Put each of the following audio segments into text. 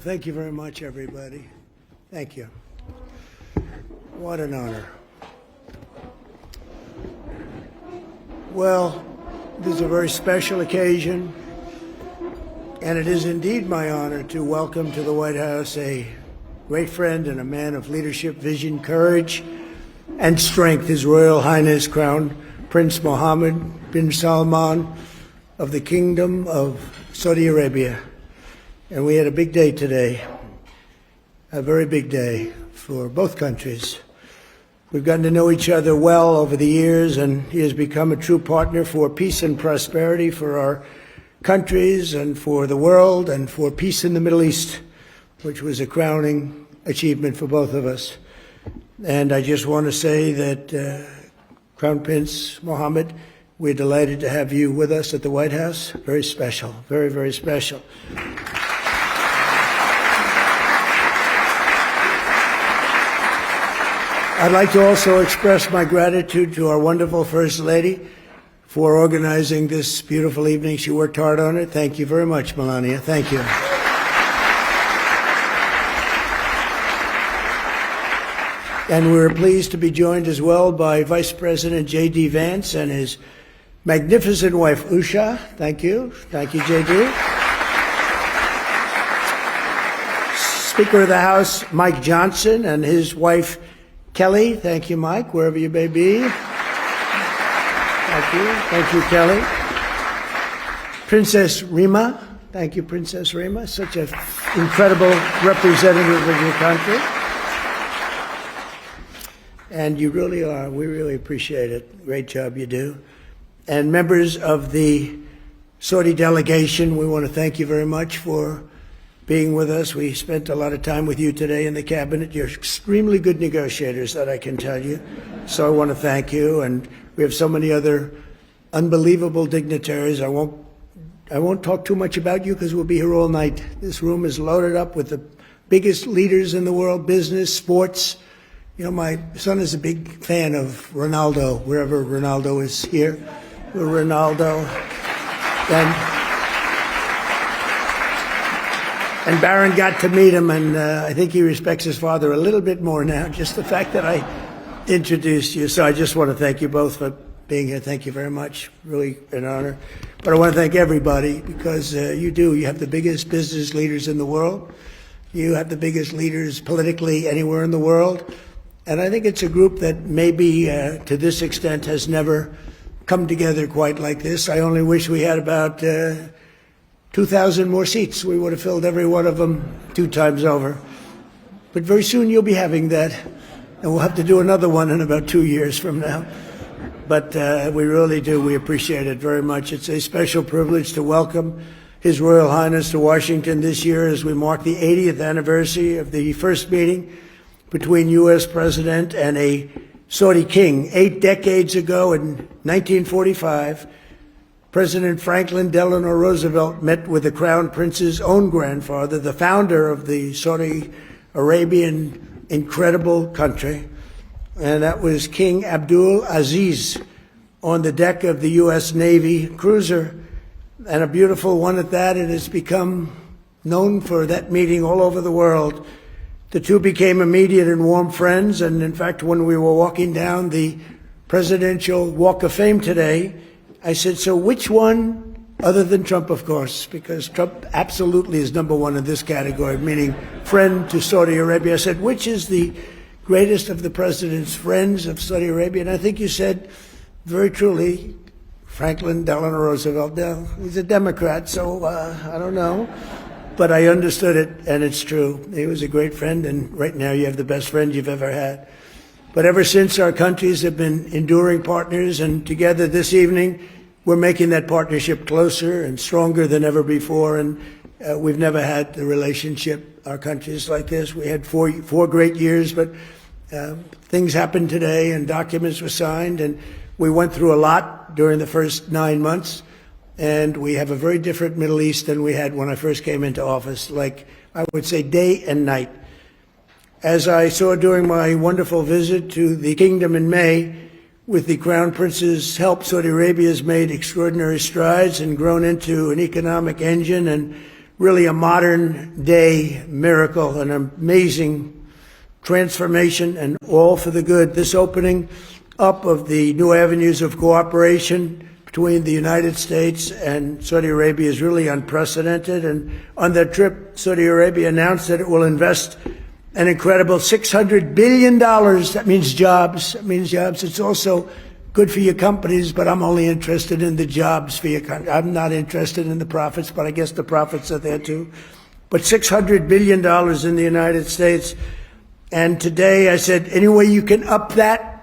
thank you very much, everybody. Thank you. What an honor. Well, this is a very special occasion, and it is indeed my honor to welcome to the White House a great friend and a man of leadership, vision, courage, and strength, His Royal Highness Crown Prince Mohammed bin Salman of the Kingdom of Saudi Arabia. And we had a big day today, a very big day for both countries. We've gotten to know each other well over the years, and he has become a true partner for peace and prosperity for our countries and for the world and for peace in the Middle East, which was a crowning achievement for both of us. And I just want to say that Crown Prince Mohammed, we're delighted to have you with us at the White House. Very special, very, very special. I'd like to also express my gratitude to our wonderful First Lady for organizing this beautiful evening. She worked hard on it. Thank you very much, Melania. Thank you. And we're pleased to be joined as well by Vice President J.D. Vance and his magnificent wife, Usha. Thank you. Thank you, J.D. Speaker of the House, Mike Johnson, and his wife, Kelly. Thank you, Mike, wherever you may be. Thank you. Thank you, Kelly. Princess Rima. Thank you, Princess Rima. Such an incredible representative of your country. And you really are. We really appreciate it. Great job you do. And members of the Saudi delegation, we want to thank you very much for being with us. We spent a lot of time with you today in the cabinet. You're extremely good negotiators, that I can tell you. So I want to thank you. And we have so many other unbelievable dignitaries. I won't talk too much about you because we'll be here all night. This room is loaded up with the biggest leaders in the world, business, sports. You know, my son is a big fan of Ronaldo, wherever Ronaldo is here. Ronaldo. And Barron got to meet him, and I think he respects his father a little bit more now, just the fact that I introduced you. So I just want to thank you both for being here. Thank you very much. Really an honor. But I want to thank everybody because you do. You have the biggest business leaders in the world. You have the biggest leaders politically anywhere in the world. And I think it's a group that maybe to this extent has never come together quite like this. I only wish we had about 2,000 more seats. We would have filled every one of them 2 times over. But very soon you'll be having that, and we'll have to do another one in about 2 years from now. But we really do. We appreciate it very much. It's a special privilege to welcome His Royal Highness to Washington this year as we mark the 80th anniversary of the first meeting between U.S. President and a Saudi king. 8 decades ago in 1945, President Franklin Delano Roosevelt met with the Crown Prince's own grandfather, the founder of the Saudi Arabian incredible country, and that was King Abdul Aziz on the deck of the U.S. Navy cruiser, and a beautiful one at that. It has become known for that meeting all over the world. The two became immediate and warm friends, and in fact, when we were walking down the Presidential Walk of Fame today, I said, so which one, other than Trump, of course, because Trump absolutely is number one in this category, meaning friend to Saudi Arabia. I said, which is the greatest of the president's friends of Saudi Arabia? And I think you said, very truly, Franklin Delano Roosevelt. Now, he's a Democrat, so I don't know. But I understood it, and it's true. He was a great friend, and right now you have the best friend you've ever had. But ever since, our countries have been enduring partners, and together this evening, we're making that partnership closer and stronger than ever before. And we've never had the relationship, our countries, like this. We had four great years, but things happened today, and documents were signed, and we went through a lot during the first 9 months. And we have a very different Middle East than we had when I first came into office, like I would say day and night. As I saw during my wonderful visit to the kingdom in May, with the Crown Prince's help, Saudi Arabia has made extraordinary strides and grown into an economic engine and really a modern day miracle, an amazing transformation, and all for the good. This opening up of the new avenues of cooperation between the United States and Saudi Arabia is really unprecedented. And on that trip, Saudi Arabia announced that it will invest an incredible $600 billion. That means jobs. That means jobs. It's also good for your companies, but I'm only interested in the jobs for your country. I'm not interested in the profits, but I guess the profits are there too. But $600 billion in the United States. And today I said, any way you can up that?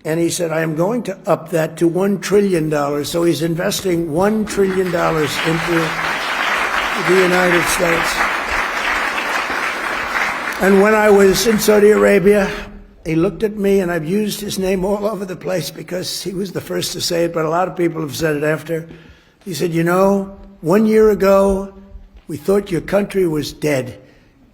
And he said, I am going to up that to $1 trillion. So he's investing $1 trillion into the United States. And when I was in Saudi Arabia, he looked at me, and I've used his name all over the place because he was the first to say it, but a lot of people have said it after. He said, 1 year ago, we thought your country was dead,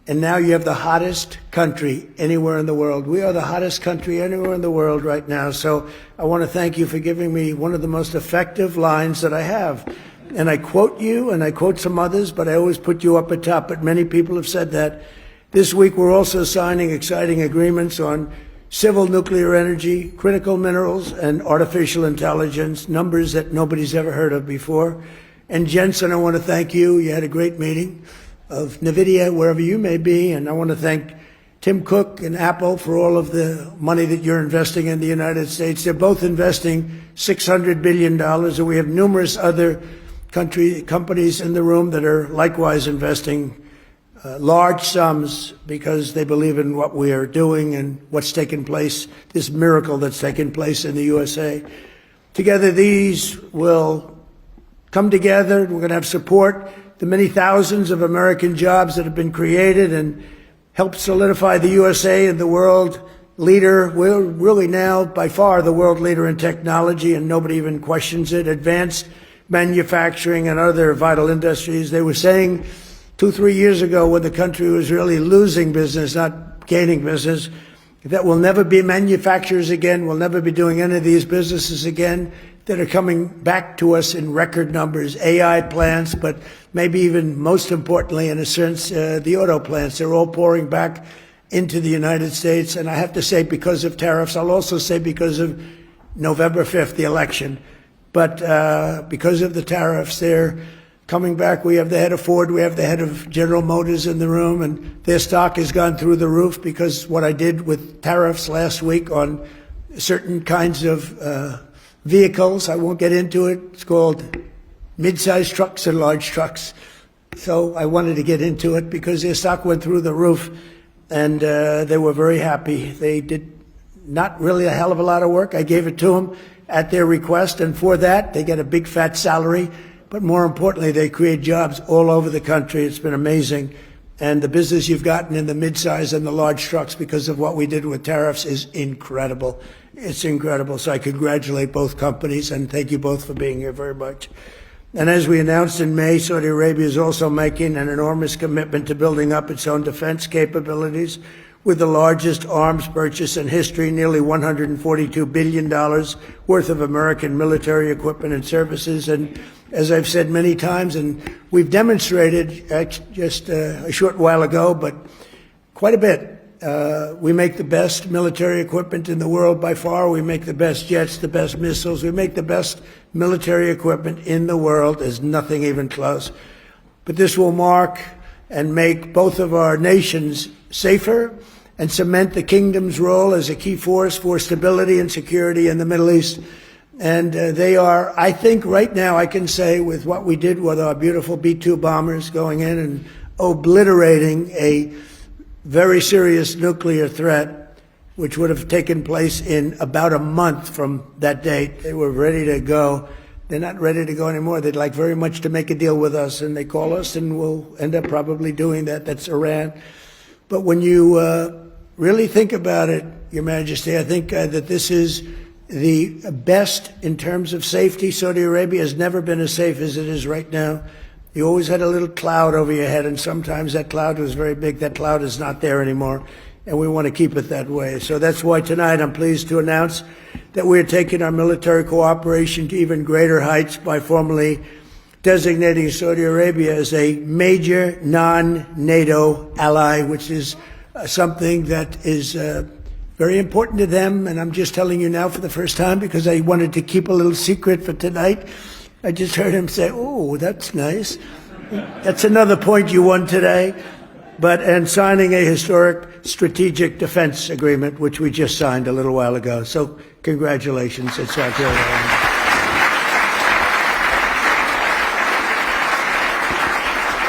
and now you have the hottest country anywhere in the world. We are the hottest country anywhere in the world right now. So I want to thank you for giving me one of the most effective lines that I have. And I quote you, and I quote some others, but I always put you up at top. But many people have said that. This week, we're also signing exciting agreements on civil nuclear energy, critical minerals, and artificial intelligence, numbers that nobody's ever heard of before. And Jensen, I want to thank you. You had a great meeting of NVIDIA, wherever you may be. And I want to thank Tim Cook and Apple for all of the money that you're investing in the United States. They're both investing $600 billion, and we have numerous other companies in the room that are likewise investing large sums because they believe in what we are doing and what's taken place, this miracle that's taken place in the USA. Together, these will come together. We're going to have support the many thousands of American jobs that have been created and help solidify the USA and the world leader. We're really now by far the world leader in technology, and nobody even questions it. Advanced manufacturing and other vital industries. They were saying 2-3 years ago, when the country was really losing business, not gaining business, that we'll never be manufacturers again, we'll never be doing any of these businesses again, that are coming back to us in record numbers. AI plants, but maybe even most importantly, in a sense, the auto plants. They're all pouring back into the United States. And I have to say, because of tariffs, I'll also say because of November 5th, the election. But because of the tariffs, they're coming back. We have the head of Ford, we have the head of General Motors in the room, and their stock has gone through the roof because what I did with tariffs last week on certain kinds of vehicles, I won't get into it. It's called mid-sized trucks and large trucks. So I wanted to get into it because their stock went through the roof, and they were very happy. They did not really a hell of a lot of work. I gave it to them at their request, and for that, they get a big fat salary. But more importantly, they create jobs all over the country. It's been amazing. And the business you've gotten in the midsize and the large trucks because of what we did with tariffs is incredible. It's incredible. So I congratulate both companies and thank you both for being here very much. And as we announced in May, Saudi Arabia is also making an enormous commitment to building up its own defense capabilities with the largest arms purchase in history, nearly $142 billion worth of American military equipment and services. And as I've said many times, and we've demonstrated just a short while ago, but quite a bit. We make the best military equipment in the world by far. We make the best jets, the best missiles. We make the best military equipment in the world. There's nothing even close. But this will mark and make both of our nations safer and cement the kingdom's role as a key force for stability and security in the Middle East. And they are, I think right now I can say with what we did with our beautiful B-2 bombers going in and obliterating a very serious nuclear threat, which would have taken place in about a month from that date. They were ready to go. They're not ready to go anymore. They'd like very much to make a deal with us, and they call us, and we'll end up probably doing that. That's Iran. But when you really think about it, Your Majesty, I think that this is the best in terms of safety. Saudi Arabia has never been as safe as it is right now. You always had a little cloud over your head, and sometimes that cloud was very big. That cloud is not there anymore, and we want to keep it that way. So that's why tonight I'm pleased to announce that we're taking our military cooperation to even greater heights by formally designating Saudi Arabia as a major non-NATO ally, which is something that is very important to them. And I'm just telling you now for the first time because I wanted to keep a little secret for tonight. I just heard him say, "Oh, that's nice." That's another point you won today. And signing a historic strategic defense agreement, which we just signed a little while ago. So congratulations. It's our pleasure.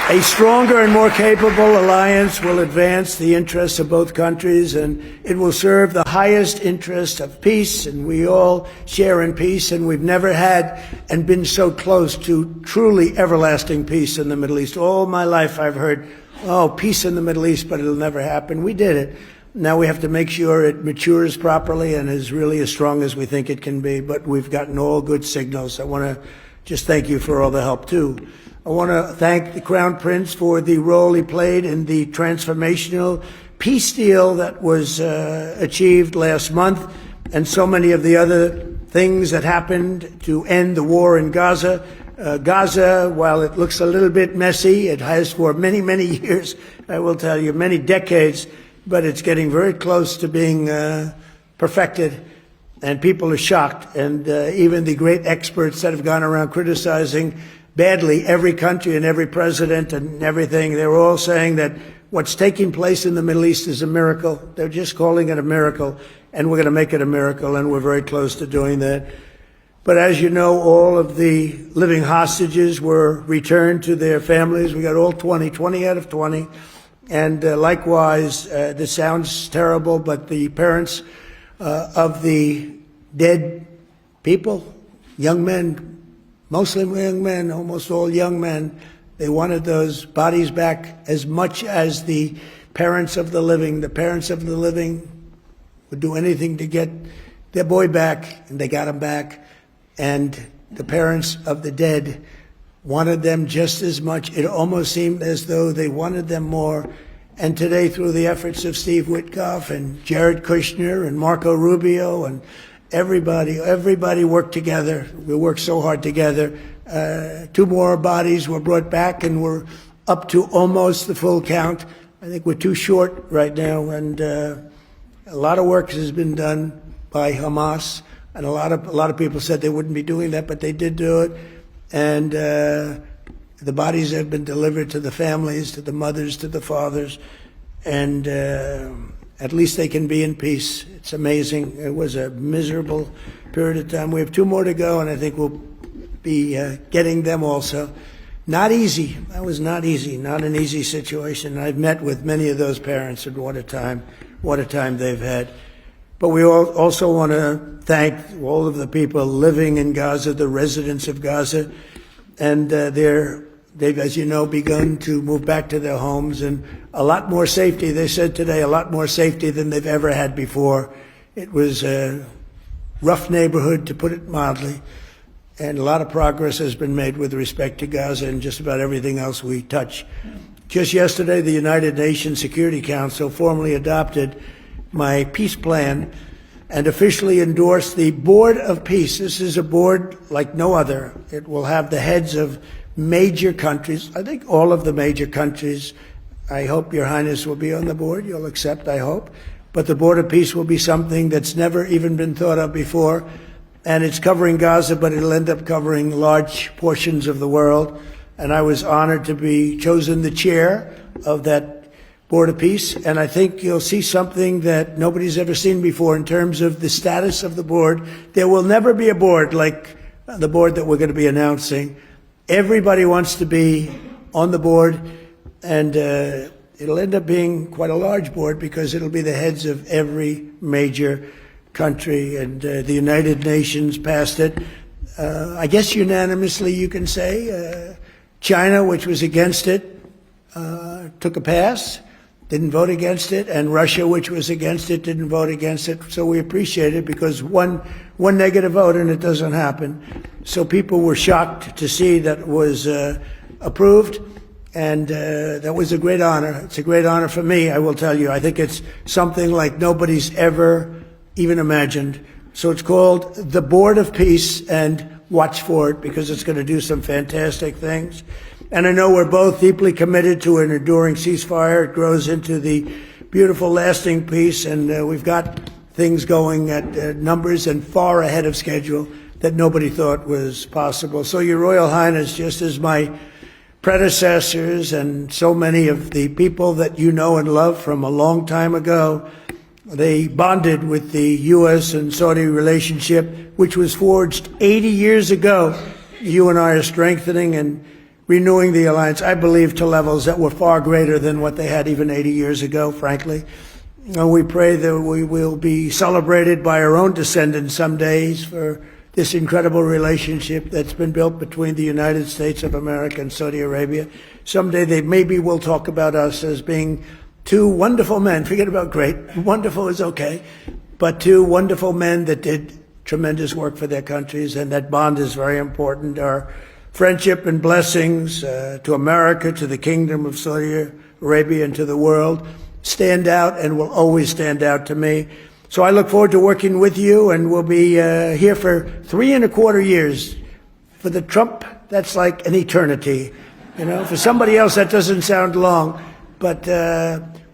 A stronger and more capable alliance will advance the interests of both countries, and it will serve the highest interest of peace, and we all share in peace, and we've never had and been so close to truly everlasting peace in the Middle East. All my life I've heard, oh, peace in the Middle East, but it'll never happen. We did it. Now we have to make sure it matures properly and is really as strong as we think it can be, but we've gotten all good signals. I want to just thank you for all the help, too. I want to thank the Crown Prince for the role he played in the transformational peace deal that was achieved last month, and so many of the other things that happened to end the war in Gaza. Gaza, while it looks a little bit messy, it has for many, many years, I will tell you, many decades, but it's getting very close to being perfected, and people are shocked. And even the great experts that have gone around criticizing badly every country and every president and everything, they're all saying that what's taking place in the Middle East is a miracle. They're just calling it a miracle, and we're going to make it a miracle, and we're very close to doing that. But as you know, all of the living hostages were returned to their families. We got all 20 out of 20. And likewise, this sounds terrible, but the parents of the dead people, young men, mostly young men, almost all young men, they wanted those bodies back as much as the parents of the living. The parents of the living would do anything to get their boy back, and they got him back. And the parents of the dead wanted them just as much. It almost seemed as though they wanted them more. And today, through the efforts of Steve Witkoff and Jared Kushner and Marco Rubio and everybody worked together. We worked so hard together. 2 more bodies were brought back, and we're up to almost the full count. I think we're too short right now, and a lot of work has been done by Hamas, and a lot of people said they wouldn't be doing that, but they did do it. And the bodies have been delivered to the families, to the mothers, to the fathers, and at least they can be in peace. It's amazing. It was a miserable period of time. We have 2 more to go, and I think we'll be getting them also. Not easy. That was not easy. Not an easy situation. I've met with many of those parents, and what a time they've had. But we also want to thank all of the people living in Gaza, the residents of Gaza, and they've, as you know, begun to move back to their homes, and a lot more safety. They said today a lot more safety than they've ever had before. It was a rough neighborhood, to put it mildly, and a lot of progress has been made with respect to Gaza and just about everything else we touch. Just yesterday, the United Nations Security Council formally adopted my peace plan and officially endorsed the Board of Peace. This is a board like no other. It will have the heads of major countries, I think all of the major countries. I hope Your Highness will be on the board. You'll accept, I hope. But the Board of Peace will be something that's never even been thought of before. And it's covering Gaza, but it'll end up covering large portions of the world. And I was honored to be chosen the chair of that Board of Peace. And I think you'll see something that nobody's ever seen before in terms of the status of the board. There will never be a board like the board that we're going to be announcing. Everybody wants to be on the board, and it'll end up being quite a large board because it'll be the heads of every major country, and the United Nations passed it. I guess unanimously, you can say. China, which was against it, took a pass, didn't vote against it, and Russia, which was against it, didn't vote against it. So we appreciate it because one negative vote and it doesn't happen. So people were shocked to see that it was approved, and that was a great honor. It's a great honor for me, I will tell you. I think it's something like nobody's ever even imagined. So it's called the Board of Peace, and watch for it because it's going to do some fantastic things. And I know we're both deeply committed to an enduring ceasefire. It grows into the beautiful, lasting peace, and we've got things going at numbers and far ahead of schedule that nobody thought was possible. So, Your Royal Highness, just as my predecessors and so many of the people that you know and love from a long time ago, they bonded with the U.S. and Saudi relationship, which was forged 80 years ago. You and I are strengthening and renewing the alliance, I believe, to levels that were far greater than what they had even 80 years ago, frankly. And we pray that we will be celebrated by our own descendants some days for this incredible relationship that's been built between the United States of America and Saudi Arabia. Someday they maybe will talk about us as being two wonderful men. Forget about great. Wonderful is okay. But two wonderful men that did tremendous work for their countries, and that bond is very important. Our friendship and blessings to America, to the Kingdom of Saudi Arabia, and to the world stand out and will always stand out to me. So I look forward to working with you, and we'll be here for 3¼ years. For the Trump, that's like an eternity. You know, for somebody else, that doesn't sound long, but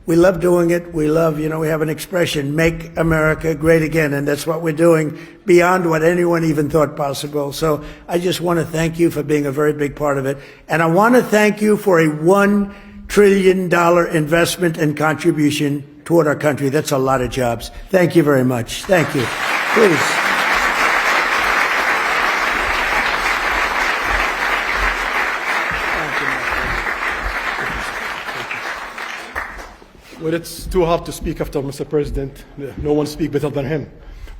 we love doing it. We love, you know, we have an expression, make America great again, and that's what we're doing beyond what anyone even thought possible. So I just want to thank you for being a very big part of it. And I want to thank you for a $1 trillion investment and contribution toward our country. That's a lot of jobs. Thank you very much. Thank you. Please. Well, it's too hard to speak after Mr. President. No one speaks better than him.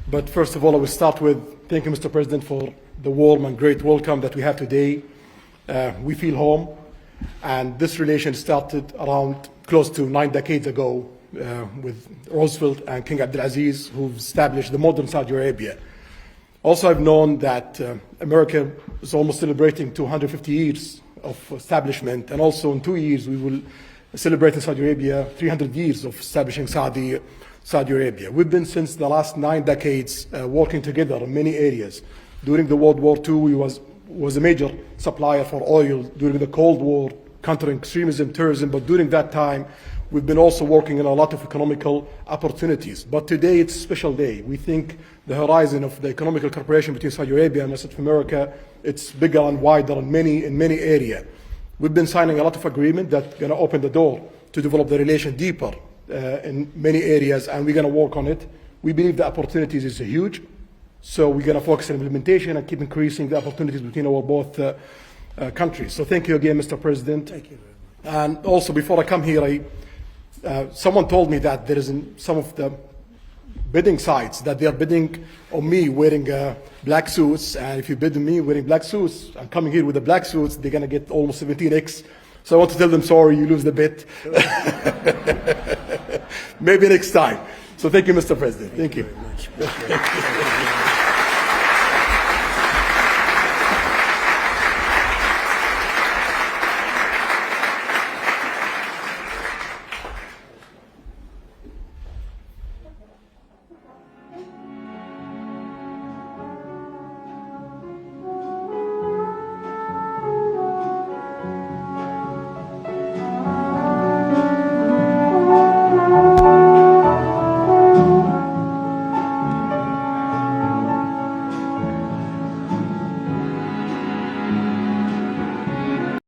But first of all, I will start with thanking Mr. President for the warm and great welcome that we have today. We feel home, and this relation started around close to 9 decades ago with Roosevelt and King Abdulaziz, who established the modern Saudi Arabia. Also, I've known that America is almost celebrating 250 years of establishment, and also in 2 years we will celebrate in Saudi Arabia 300 years of establishing Saudi Arabia. We've been since the last 9 decades working together in many areas. During the World War II, we was a major supplier for oil during the Cold War, countering extremism, terrorism, but during that time, we've been also working on a lot of economical opportunities. But today, it's a special day. We think the horizon of the economical cooperation between Saudi Arabia and South America, it's bigger and wider in many areas. We've been signing a lot of agreements that are going to open the door to develop the relation deeper in many areas, and we're going to work on it. We believe the opportunities is huge, so we're going to focus on implementation and keep increasing the opportunities between our both countries. So thank you again, Mr. President. Thank you very much. And also, before I come here, someone told me that there is in some of the bidding sites that they are bidding on me wearing black suits, and if you bid on me wearing black suits, I'm coming here with the black suits, they're going to get almost 17x. So I want to tell them, sorry, you lose the bid. Maybe next time. So thank you, Mr. President. Thank you. Very much.